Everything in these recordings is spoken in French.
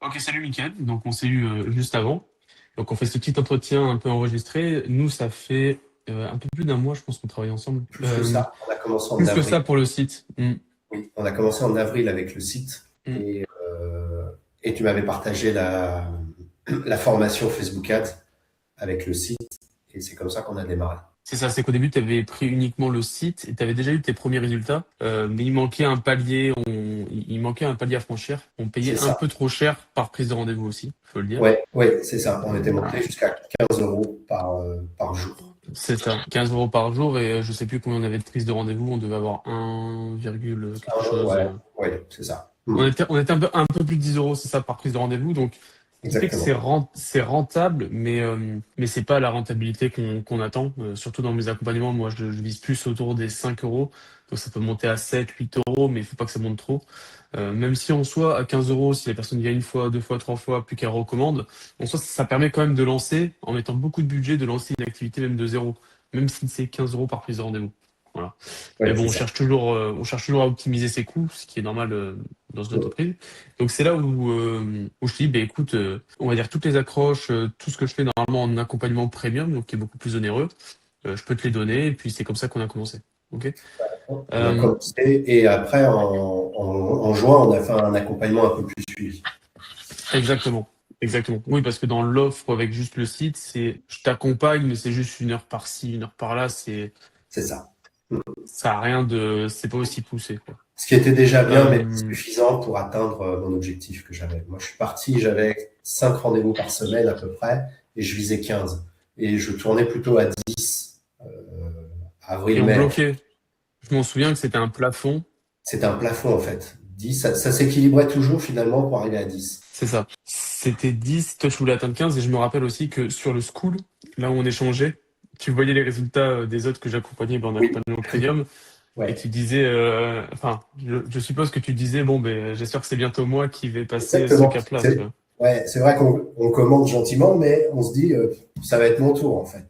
Ok, salut Mickaël. Donc on s'est eu juste avant. Donc on fait ce petit entretien un peu enregistré. Nous, ça fait un peu plus d'un mois, je pense qu'on travaille ensemble. Plus que ça, on a commencé en Plus que avril. ça pour le site. Oui, on a commencé en avril avec le site Mm. et tu m'avais partagé la formation Facebook Ads avec le site et c'est comme ça qu'on a démarré. C'est ça, c'est qu'au début, tu avais pris uniquement le site et tu avais déjà eu tes premiers résultats. Mais il manquait un palier, il manquait un palier à franchir. On payait C'est un ça. peu trop cher par prise de rendez-vous aussi, faut le dire. Ouais, ouais, c'est ça. On était Voilà. monté jusqu'à 15 euros par jour. C'est ça, 15 € par jour et je sais plus combien on avait de prise de rendez-vous. On devait avoir 1, quelque Ah, chose. ouais, ouais, c'est ça. On était un peu plus de 10 €, c'est ça, par prise de rendez-vous. Donc, ce qui fait que Exactement. c'est rentable, mais c'est pas la rentabilité qu'on attend. Surtout dans mes accompagnements, moi, je vise plus autour des 5 €. Donc, ça peut monter à 7, 8 €, mais il faut pas que ça monte trop. Même si en soi, à 15 €, si la personne vient une fois, deux fois, trois fois, plus qu'elle recommande, en soi, ça permet quand même de lancer, en mettant beaucoup de budget, de lancer une activité même de zéro, même si c'est 15 € par prise de rendez-vous. Voilà. Mais Ouais, bon, c'est on ça. cherche toujours à optimiser ses coûts, ce qui est normal dans une entreprise. Donc c'est là où je dis, ben écoute, on va dire toutes les accroches, tout ce que je fais normalement en accompagnement premium, donc qui est beaucoup plus onéreux, je peux te les donner, et puis c'est comme ça qu'on a commencé. Ok. On a Euh, commencé et après, en juin, on a fait un accompagnement un peu plus suivi. exactement, exactement. Oui, parce que dans l'offre avec juste le site, c'est je t'accompagne, mais c'est juste une heure par-ci, une heure par-là, C'est ça. ça a rien de, c'est pas aussi poussé, quoi. Ce qui était déjà bien, mais Euh, suffisant pour atteindre mon objectif que j'avais. Moi, je suis parti, j'avais 5 rendez-vous par semaine à peu près, et je visais 15. Et je tournais plutôt à 10, et on avril-mai. bloquait. Je m'en souviens que c'était un plafond. C'était un plafond, en fait. 10, ça s'équilibrait toujours finalement pour arriver à 10. C'est ça. C'était 10, toi tu voulais atteindre 15 et je me rappelle aussi que sur le school, là où on échangeait, tu voyais les résultats des autres que j'accompagnais en Oui, accompagnement premium et ouais, tu disais, enfin, je suppose que tu disais, bon, ben, j'espère que c'est bientôt moi qui vais passer ce exactement. cap-là, tu vois. Ouais, c'est vrai qu'on commande gentiment, mais on se dit, ça va être mon tour, en fait,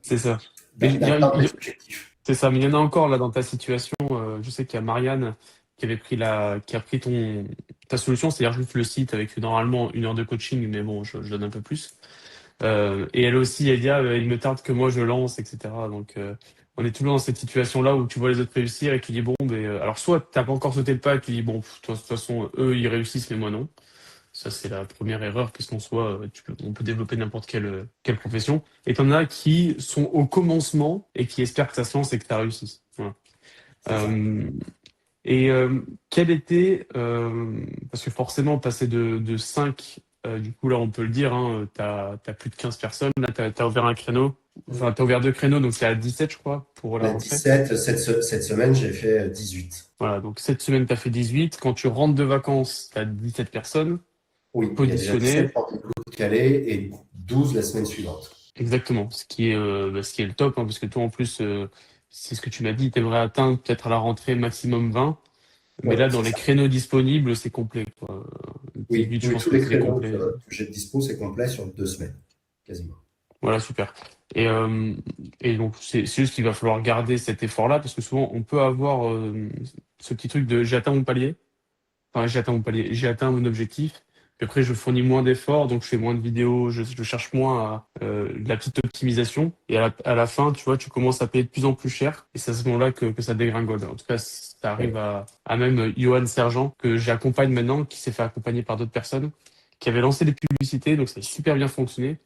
C'est ça. Mais d'atteindre les objectifs. c'est ça, mais il y en a encore là dans ta situation. Je sais qu'il y a Marianne qui a pris ta solution, c'est-à-dire juste le site avec normalement 1 heure de coaching, mais bon, je donne un peu plus. Et elle aussi, elle dit, ah, il me tarde que moi je lance, etc. Donc, on est toujours dans cette situation-là où tu vois les autres réussir et tu dis, bon, ben, alors soit t'as pas encore sauté le pas et tu dis, bon, de toute façon, eux, ils réussissent, mais moi non. Ça, c'est la première erreur, parce qu'en soit, on peut développer n'importe quelle profession. Et t'en as qui sont au commencement et qui espèrent que ça se lance et que ça réussisse. Voilà. C'est ça. Euh, et quel était, parce que forcément, passer de 5, du coup, là, on peut le dire, hein, t'as plus de 15 personnes, là, t'as ouvert un créneau, enfin, t'as ouvert 2 créneaux, donc c'est à 17, je crois, pour la On a rentrée. 17, cette semaine, j'ai fait 18. Voilà, donc cette semaine, t'as fait 18. Quand tu rentres de vacances, t'as 17 personnes Oui, il y a déjà 17 positionnées. rendez-vous de Calais et 12 la semaine suivante. Exactement, ce qui est le top, hein, parce que toi, en plus, c'est ce que tu m'as dit, t'aimerais atteindre peut-être à la rentrée maximum 20. Mais Oui, là, dans c'est les ça. créneaux disponibles, c'est complet, quoi. Oui, 18, je oui, pense tous que les c'est créneaux complet. que j'ai de dispo, c'est complet sur 2 semaines, quasiment. Voilà, super. Et, euh, et donc, c'est juste qu'il va falloir garder cet effort-là, parce que souvent, on peut avoir ce petit truc de j'ai atteint mon palier, enfin, j'ai atteint mon palier, j'ai atteint mon objectif, puis après, je fournis moins d'efforts, donc je fais moins de vidéos, je cherche moins à de la petite optimisation, et à la fin, tu vois, tu commences à payer de plus en plus cher, et c'est à ce moment-là que ça dégringole. En tout cas, ça arrive Oui, à même Johan Sergent, que j'accompagne maintenant, qui s'est fait accompagner par d'autres personnes, qui avaient lancé des publicités, donc ça a super bien fonctionné.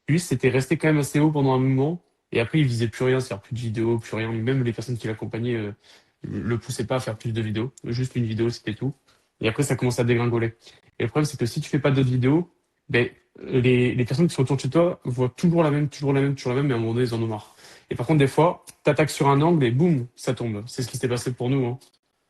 Lui, c'était resté quand même assez haut pendant un moment. Et après, il visait plus rien, c'est-à-dire plus de vidéos, plus rien. Même les personnes qui l'accompagnaient le poussaient pas à faire plus de vidéos. Juste une vidéo, c'était tout. Et après, ça commence à dégringoler. Et le problème, c'est que si tu fais pas d'autres vidéos, ben, les personnes qui sont autour de chez toi voient toujours la même, toujours la même, toujours la même, mais à un moment donné, ils en ont marre. Et par contre, des fois, t'attaques sur un angle et boum, ça tombe. C'est ce qui s'est passé pour nous, hein.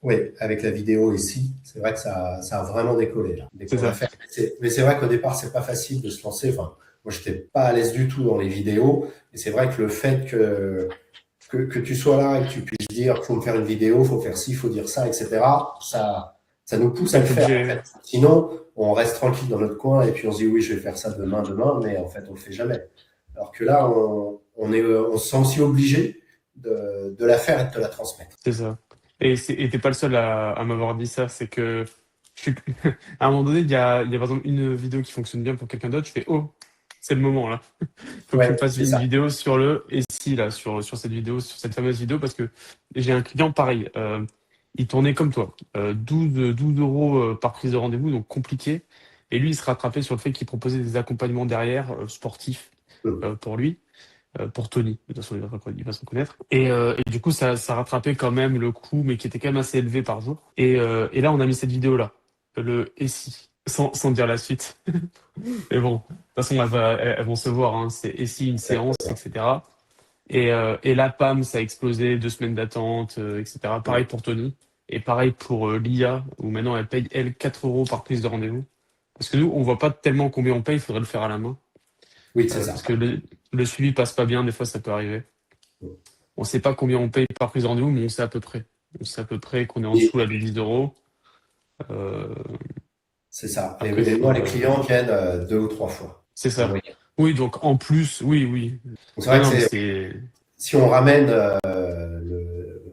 oui, avec la vidéo ici, c'est vrai que ça a vraiment décollé là, dès C'est qu'on l'a ça. fait. Mais c'est vrai qu'au départ, c'est pas facile de se lancer. Enfin, moi, j'étais pas à l'aise du tout dans les vidéos. Et c'est vrai que le fait que tu sois là et que tu puisses dire, faut me faire une vidéo, faut faire ci, faut dire ça, etc., ça nous pousse à Ouais, le t'es faire, en fait. obligé. Sinon, on reste tranquille dans notre coin et puis on se dit, oui, je vais faire ça demain, mais en fait, on le fait jamais. Alors que là, on se sent aussi obligé de la faire et de te la transmettre. C'est ça. Et t'es pas le seul à m'avoir dit ça. C'est que À un moment donné, il y a par exemple une vidéo qui fonctionne bien pour quelqu'un d'autre. Je fais, oh, c'est le moment là. Faut que tu me Ouais, fasses c'est une ça. vidéo sur le et si là, sur cette vidéo, sur cette fameuse vidéo, parce que j'ai un client pareil. Il tournait comme toi. 12 euros par prise de rendez-vous, donc compliqué. Et lui, il se rattrapait sur le fait qu'il proposait des accompagnements derrière, sportifs, Mm. pour lui, pour Tony. De toute façon, il va s'en connaître. Et du coup, ça rattrapait quand même le coût, mais qui était quand même assez élevé par jour. Et là, on a mis cette vidéo-là, le et si, sans dire la suite. Mais bon, de toute façon, elles vont se voir, hein. C'est et si une séance, Exactement. etc. Et là, pam, ça a explosé, 2 semaines d'attente, etc. Pareil pour Tony. Et pareil pour l'IA, où maintenant elle paye, elle, 4 euros par prise de rendez-vous. Parce que nous, on voit pas tellement combien on paye, il faudrait le faire à la main. Oui, c'est ça. Parce que le suivi passe pas bien, des fois ça peut arriver. On sait pas combien on paye par prise de rendez-vous, mais on sait à peu près. On sait à peu près qu'on est en Et dessous là, des 10 euros. Euh, c'est ça. Et, après, et moi, faut, les clients viennent 2 ou 3 fois c'est en ça. moyenne. Oui, donc en plus, oui, oui. Donc, c'est Non, vrai que non, mais c'est, c'est. si on ramène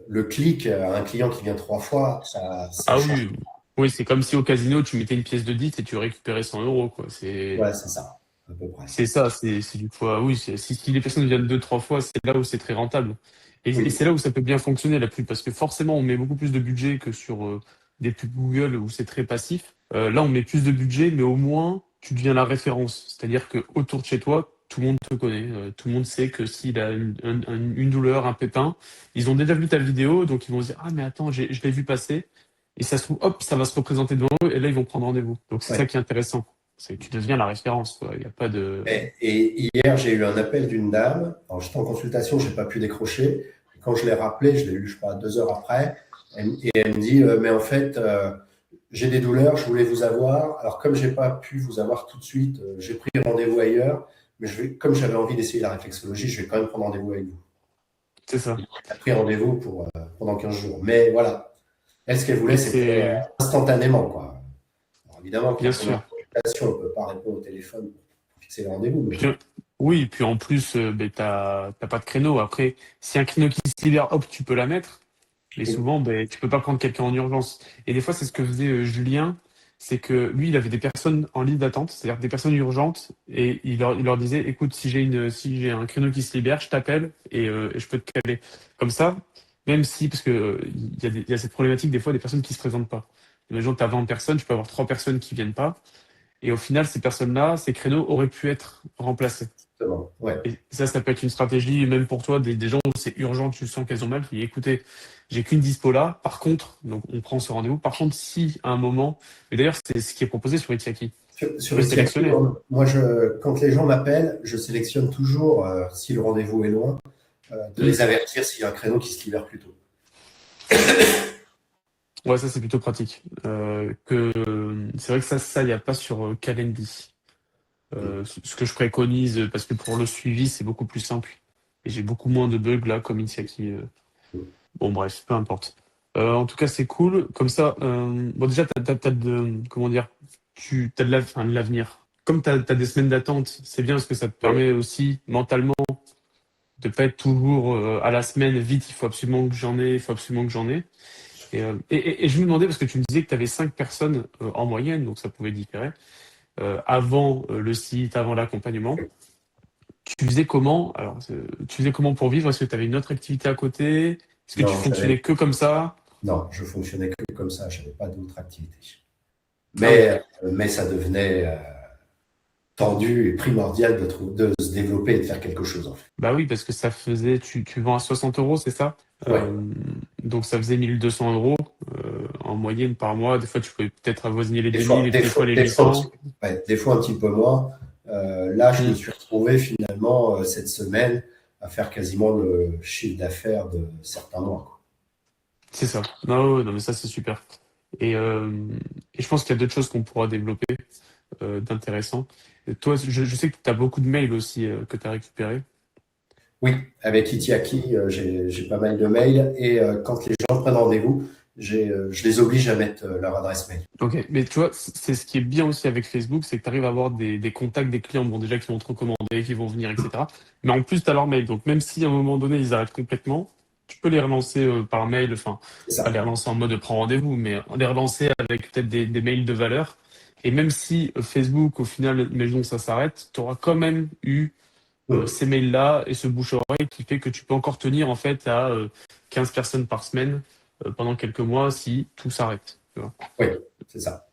le clic à un client qui vient 3 fois, ça Ah change. oui, oui, c'est comme si au casino, tu mettais une pièce de 10 et tu récupérais 100 euros, quoi. Ouais, c'est ça, à peu près. C'est ça, c'est du poids. Oui, si les personnes viennent 2, 3 fois, c'est là où c'est très rentable. Et Oui, c'est là où ça peut bien fonctionner, la pub, parce que forcément, on met beaucoup plus de budget que sur des pubs Google où c'est très passif. Là, on met plus de budget, mais au moins, tu deviens la référence. C'est-à-dire que autour de chez toi, tout le monde te connaît. Tout le monde sait que s'il a une douleur, un pépin, ils ont déjà vu ta vidéo, donc ils vont se dire, ah, mais attends, je l'ai vu passer. Et ça se trouve, hop, ça va se représenter devant eux, et là, ils vont prendre rendez-vous. Donc, c'est ça ouais. qui est intéressant. C'est que tu deviens la référence, quoi. Il n'y a pas de. Et hier, j'ai eu un appel d'une dame. Alors, j'étais en consultation, j'ai pas pu décrocher. Et quand je l'ai rappelé, je l'ai eu, je sais pas, 2 heures après. Et elle me dit, mais en fait, j'ai des douleurs, je voulais vous avoir. Alors, comme j'ai pas pu vous avoir tout de suite, j'ai pris rendez-vous ailleurs. Mais comme j'avais envie d'essayer la réflexologie, je vais quand même prendre rendez-vous avec vous. C'est ça. Elle a pris rendez-vous pendant 15 jours. Mais voilà, elle, ce qu'elle voulait, Et c'était c'est instantanément, quoi. Alors, évidemment, bien quand on est en sûr. consultation, on ne peut pas répondre au téléphone pour fixer les rendez-vous. Mais Puis, oui, puis en plus, ben, t'as pas de créneau. Après, si un créneau qui se libère, hop, tu peux la mettre. Mais oui, souvent, ben, tu peux pas prendre quelqu'un en urgence. Et des fois, c'est ce que faisait Julien, c'est que lui, il avait des personnes en liste d'attente, c'est-à-dire des personnes urgentes, et il leur disait, écoute, si j'ai un créneau qui se libère, je t'appelle et je peux te caler. Comme ça, même si, parce que il y a cette problématique des fois des personnes qui se présentent pas. Imagine, tu as 20 personnes, tu peux avoir 3 personnes qui viennent pas. Et au final, ces personnes-là, ces créneaux auraient pu être remplacés. exactement. Ouais. Et ça peut être une stratégie, même pour toi, des gens où c'est urgent, tu sens qu'elles ont mal, tu dis, écoutez, j'ai qu'une dispo là, par contre, donc on prend ce rendez-vous. Par contre, si à un moment, et d'ailleurs, c'est ce qui est proposé sur Itiaki, tu Sur peux Itiaki, sélectionner. moi, quand les gens m'appellent, je sélectionne toujours, si le rendez-vous est loin, de Hmm. les avertir s'il y a un créneau qui se libère plus tôt. Ouais, ça, c'est plutôt pratique. C'est vrai que ça, il n'y a pas sur Calendly. Ce que je préconise, parce que pour le suivi, c'est beaucoup plus simple. Et j'ai beaucoup moins de bugs là, comme Itiaki. Bon, bref, peu importe. En tout cas, c'est cool. Comme ça, bon, déjà, t'as comment dire, tu as enfin, de l'avenir. Comme t'as des semaines d'attente, c'est bien parce que ça te Oui, permet aussi mentalement de pas être toujours à la semaine, vite, il faut absolument que j'en ai, il faut absolument que j'en ai. Et je me demandais, parce que tu me disais que tu avais 5 personnes en moyenne, donc ça pouvait différer, avant le site, avant l'accompagnement. Tu faisais comment? Alors, tu faisais comment pour vivre? Est-ce que tu avais une autre activité à côté? Est-ce que tu non, fonctionnais que comme ça? non, je fonctionnais que comme ça, je n'avais pas d'autre activité. Ah oui. Mais ça devenait tendu et primordial de se développer et de faire quelque chose, en fait. Bah oui, parce que ça faisait, tu vends à 60 euros, c'est ça? Ouais. Donc ça faisait 1200 euros en moyenne par mois. Des fois, tu pouvais peut-être avoisiner les Des 2000 fois, et des des fois fois, les des fois, 800. des fois un petit peu moins. Là, je me Hmm, suis retrouvé finalement cette semaine à faire quasiment le chiffre d'affaires de certains mois, quoi. c'est ça. Non, ouais, non, mais ça, c'est super. Et, euh, et je pense qu'il y a d'autres choses qu'on pourra développer d'intéressant. Et toi, je sais que tu as beaucoup de mails aussi que tu as récupérés. Oui, avec Itiaki, j'ai pas mal de mails et quand les gens prennent rendez-vous, je les oblige à mettre leur adresse mail. Ok, mais tu vois, c'est ce qui est bien aussi avec Facebook, c'est que tu arrives à avoir des contacts des clients, bon déjà qui vont te recommander, qui vont venir, etc. Mais en plus, tu as leur mail. Donc même si à un moment donné, ils arrêtent complètement, tu peux les relancer par mail, enfin, C'est pas les ça. relancer en mode prends rendez-vous, mais les relancer avec peut-être des mails de valeur. Et même si Facebook, au final, imaginons que ça s'arrête, tu auras quand même eu Hmm. ces mails-là et ce bouche-oreille qui fait que tu peux encore tenir en fait à 15 personnes par semaine pendant quelques mois si tout s'arrête. Tu vois. Oui, c'est ça.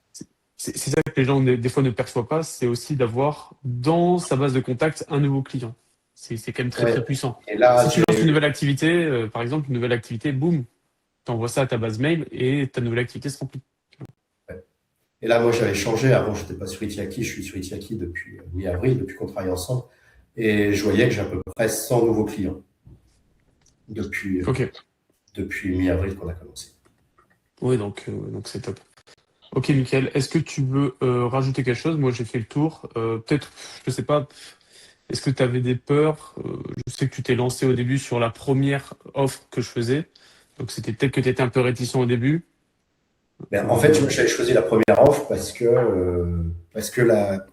C'est ça que les gens des fois ne perçoivent pas, c'est aussi d'avoir dans sa base de contact un nouveau client. C'est quand même très Ouais. très puissant. Et là, Si tu lances une nouvelle activité, par exemple une nouvelle activité, boum, tu envoies ça à ta base mail et ta nouvelle activité se remplit. et là, moi, j'avais changé. Avant, j'étais pas sur Itiaki. Je suis sur Itiaki depuis mi-avril, depuis qu'on travaille ensemble. Et je voyais que j'ai à peu près 100 nouveaux clients depuis, Ok, depuis mi-avril qu'on a commencé. oui, donc c'est top. Ok, Michael, est-ce que tu veux rajouter quelque chose? Moi, j'ai fait le tour. Peut-être, je sais pas, est-ce que tu avais des peurs? Je sais que tu t'es lancé au début sur la première offre que je faisais. Donc, c'était peut-être que tu étais un peu réticent au début. Ben, en fait, Euh, j'avais choisi la première offre parce que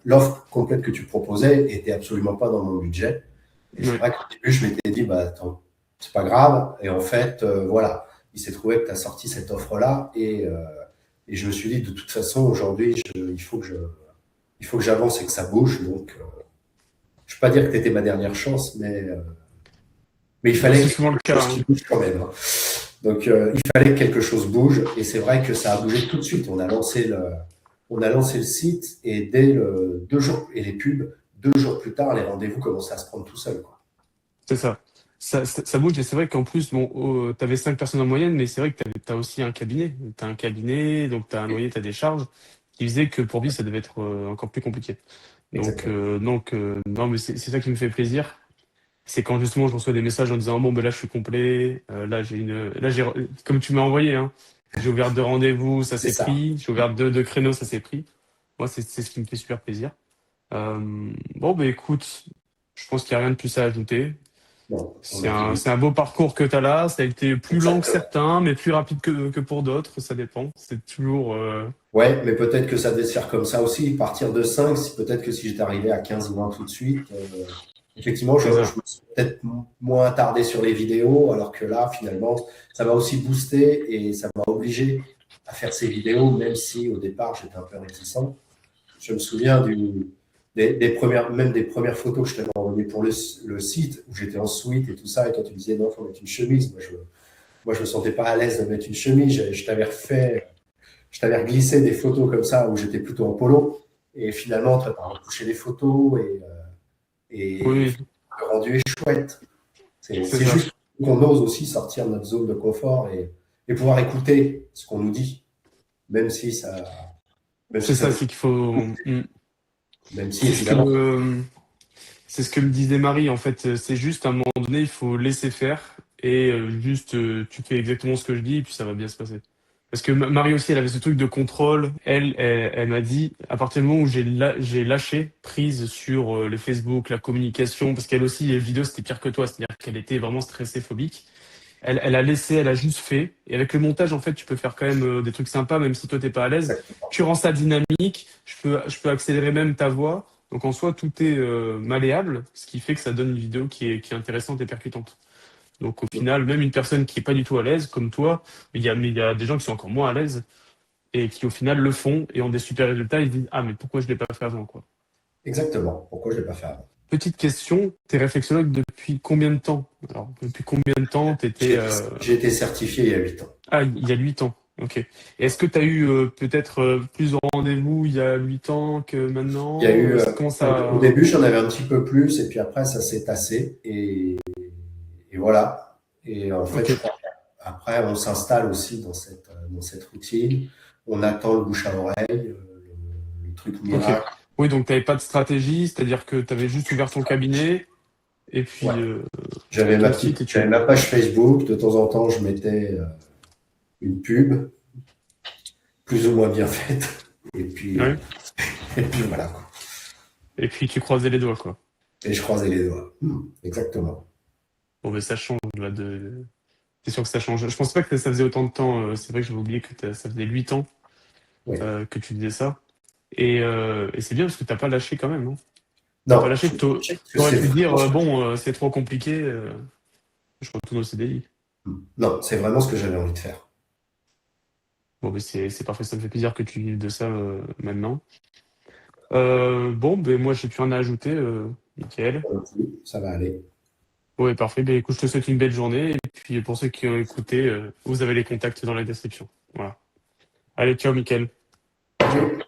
l'offre complète que tu proposais était absolument pas dans mon budget. Et c'est ouais, vrai qu'au début, je m'étais dit, bah, attends, c'est pas grave. Et en fait, voilà, il s'est trouvé que tu as sorti cette offre-là. Et je me suis dit, de toute façon, aujourd'hui, il faut que j'avance et que ça bouge. Donc, je ne vais pas dire que tu étais ma dernière chance, mais il bah, fallait c'est quelque souvent le cas, chose qui hein. bouge quand même, hein. Donc, il fallait que quelque chose bouge. Et c'est vrai que ça a bougé tout de suite. On a lancé le site et dès le 2 jours, et les pubs, 2 jours plus tard, les rendez-vous commençaient à se prendre tout seuls, quoi. C'est ça. Ça bouge et c'est vrai qu'en plus, bon, tu avais 5 personnes en moyenne, mais c'est vrai que tu as aussi un cabinet. Tu as un cabinet, donc tu as un loyer, tu as des charges, qui faisait que pour lui, ça devait être encore plus compliqué. Exactement. Non, mais c'est ça qui me fait plaisir. C'est quand justement je reçois des messages en disant bon ben là je suis complet, là j'ai comme tu m'as envoyé hein, j'ai ouvert 2 rendez-vous, ça C'est s'est ça. pris, j'ai ouvert deux créneaux, ça s'est pris. Moi c'est ce qui me fait super plaisir. Bon ben écoute, je pense qu'il n'y a rien de plus à ajouter. Bon, on a fini. C'est un beau parcours que tu as là, ça a été plus lent que Exactement. certains, mais plus rapide que pour d'autres, ça dépend. C'est toujours Ouais, mais peut-être que ça devait se faire comme ça aussi. Partir de 5, peut-être que si j'étais arrivé à 15 ou 20 tout de suite, effectivement, c'est je ça. me suis peut-être moins attardé sur les vidéos, alors que là, finalement, ça m'a aussi boosté et ça m'a obligé à faire ces vidéos, même si au départ, j'étais un peu réticent. Je me souviens des premières, même des premières photos que je t'avais envoyées pour le site, où j'étais en suite et tout ça, et toi tu disais non, il faut mettre une chemise. Moi, je me sentais pas à l'aise de mettre une chemise. Je t'avais glissé des photos comme ça où j'étais plutôt en polo. Et finalement, tu as retouché les photos et Oui, le rendu est chouette. c'est C'est ça. juste qu'on ose aussi sortir de notre zone de confort et pouvoir écouter ce qu'on nous dit, même si ça, même C'est si ça ça, nous, c'est qu'il faut. même si C'est ce que évidemment, me C'est ce que me disait Marie, en fait, c'est juste à un moment donné, il faut laisser faire et juste tu fais exactement ce que je dis et puis ça va bien se passer. Parce que Marie aussi, elle avait ce truc de contrôle. Elle m'a dit, à partir du moment où j'ai lâché prise sur les Facebook, la communication, parce qu'elle aussi, les vidéos, c'était pire que toi, c'est-à-dire qu'elle était vraiment stressée, phobique. Elle a laissé, elle a juste fait. Et avec le montage, en fait, tu peux faire quand même des trucs sympas, même si toi, t'es pas à l'aise. exactement. Tu rends ça dynamique. Je peux accélérer même ta voix. Donc, en soi, tout est malléable, ce qui fait que ça donne une vidéo qui est intéressante et percutante. Donc, au final, même une personne qui est pas du tout à l'aise, comme toi, mais il y a des gens qui sont encore moins à l'aise et qui, au final, le font et ont des super résultats. Ils se disent, ah, mais pourquoi je l'ai pas fait avant, quoi. Exactement. Pourquoi je ne l'ai pas fait avant? Petite question, t'es réflexologue depuis combien de temps? Alors, depuis combien de temps t'étais J'ai été certifié il y a 8 ans. Ah, il y a 8 ans. Ok. Et est-ce que tu as eu peut-être plus de rendez-vous il y a 8 ans que Il y a maintenant? eu, Comment au ça... début, j'en avais un petit peu plus, et puis après, ça s'est tassé, et voilà. Et en fait, Ok. je crois qu'après, on s'installe aussi dans cette routine. On attend le bouche à oreille, le truc Ok. miracle. Oui, donc tu n'avais pas de stratégie, c'est-à-dire que tu avais juste ouvert ton cabinet et puis Ouais. J'avais ton site et j'avais tu... ma page Facebook. De temps en temps, je mettais une pub, plus ou moins bien faite. Et puis, Ouais. et puis voilà, quoi. Et puis tu croisais les doigts, quoi. Et je croisais les doigts. Exactement. Bon, mais ça change là C'est sûr que ça change. Je pense pas que ça faisait autant de temps. C'est vrai que j'avais oublié que ça faisait 8 ans Oui. que tu disais ça. Et c'est bien parce que t'as pas lâché quand même. Hein. T'as pas Non, lâché. parce que T'aurais c'est pu dire vraiment. bon, c'est trop compliqué. Je retourne au CDI. Non, c'est vraiment ce que j'avais envie de faire. Bon, mais c'est parfait, ça me fait plaisir que tu vives de ça maintenant. Bon, ben moi, j'ai plus rien à ajouter, Mickaël. Ça va aller. Ouais, parfait. Ben écoute, je te souhaite une belle journée. Et puis, pour ceux qui ont écouté, vous avez les contacts dans la description. Voilà. Allez, ciao, Mickaël. Salut.